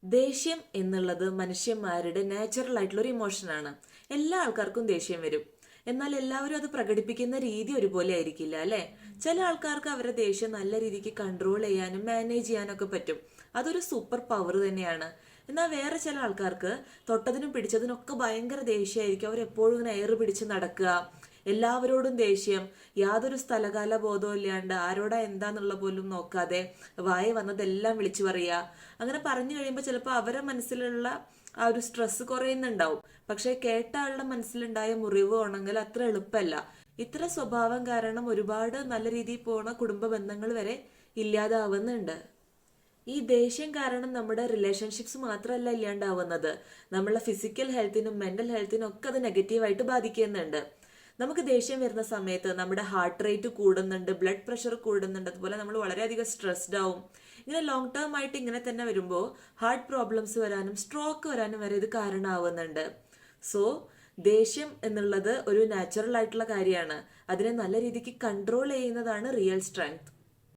ദേഷ്യം എന്നുള്ളത് മനുഷ്യന്മാരുടെ നാച്ചുറൽ ആയിട്ടുള്ള ഒരു ഇമോഷനാണ്. എല്ലാ ആൾക്കാർക്കും ദേഷ്യം വരും. എന്നാൽ എല്ലാവരും അത് പ്രകടിപ്പിക്കുന്ന രീതി ഒരുപോലെ ആയിരിക്കില്ല അല്ലെ. ചില ആൾക്കാർക്ക് അവരുടെ ദേഷ്യം നല്ല രീതിക്ക് കൺട്രോൾ ചെയ്യാനും മാനേജ് ചെയ്യാനൊക്കെ പറ്റും. അതൊരു സൂപ്പർ പവർ തന്നെയാണ്. എന്നാൽ വേറെ ചില ആൾക്കാർക്ക് തൊട്ടതിനും പിടിച്ചതിനൊക്കെ ഭയങ്കര ദേഷ്യമായിരിക്കും. അവരെപ്പോഴും ഇങ്ങനെ എയർ പിടിച്ച് നടക്കുക, എല്ലാവരോടും ദേഷ്യം, യാതൊരു സ്ഥലകാല ബോധവും ഇല്ലാണ്ട് ആരോടാ എന്താന്നുള്ള പോലും നോക്കാതെ വായ വന്നതെല്ലാം വിളിച്ചു പറയുക. അങ്ങനെ പറഞ്ഞു കഴിയുമ്പോൾ ചിലപ്പോൾ അവരുടെ മനസ്സിലുള്ള ആ ഒരു സ്ട്രെസ് കുറയുന്നുണ്ടാവും. പക്ഷെ കേട്ട ആളുടെ മനസ്സിലുണ്ടായ മുറിവ് ഉണങ്ങൽ അത്ര എളുപ്പമല്ല. ഇത്ര സ്വഭാവം കാരണം ഒരുപാട് നല്ല രീതിയിൽ പോണ കുടുംബ ബന്ധങ്ങൾ വരെ ഇല്ലാതാവുന്നുണ്ട്. ഈ ദേഷ്യം കാരണം നമ്മുടെ റിലേഷൻഷിപ്സ് മാത്രമല്ല ഇല്ലാണ്ടാവുന്നത്, നമ്മളെ ഫിസിക്കൽ ഹെൽത്തിനും മെന്റൽ ഹെൽത്തിനും ഒക്കെ അത് നെഗറ്റീവായിട്ട് ബാധിക്കുന്നുണ്ട്. നമുക്ക് ദേഷ്യം വരുന്ന സമയത്ത് നമ്മുടെ ഹാർട്ട് റേറ്റ് കൂടുന്നുണ്ട്, ബ്ലഡ് പ്രഷർ കൂടുന്നുണ്ട്, അതുപോലെ നമ്മൾ വളരെയധികം സ്ട്രെസ്ഡ് ആവും. ഇങ്ങനെ ലോങ് ടേം ആയിട്ട് ഇങ്ങനെ തന്നെ വരുമ്പോൾ ഹാർട്ട് പ്രോബ്ലംസ് വരാനും സ്ട്രോക്ക് വരാനും വരെ ഇത് കാരണമാവുന്നുണ്ട്. സോ ദേഷ്യം എന്നുള്ളത് ഒരു നാച്ചുറൽ ആയിട്ടുള്ള കാര്യമാണ്. അതിനെ നല്ല രീതിക്ക് കൺട്രോൾ ചെയ്യുന്നതാണ് റിയൽ സ്ട്രെങ്ത്.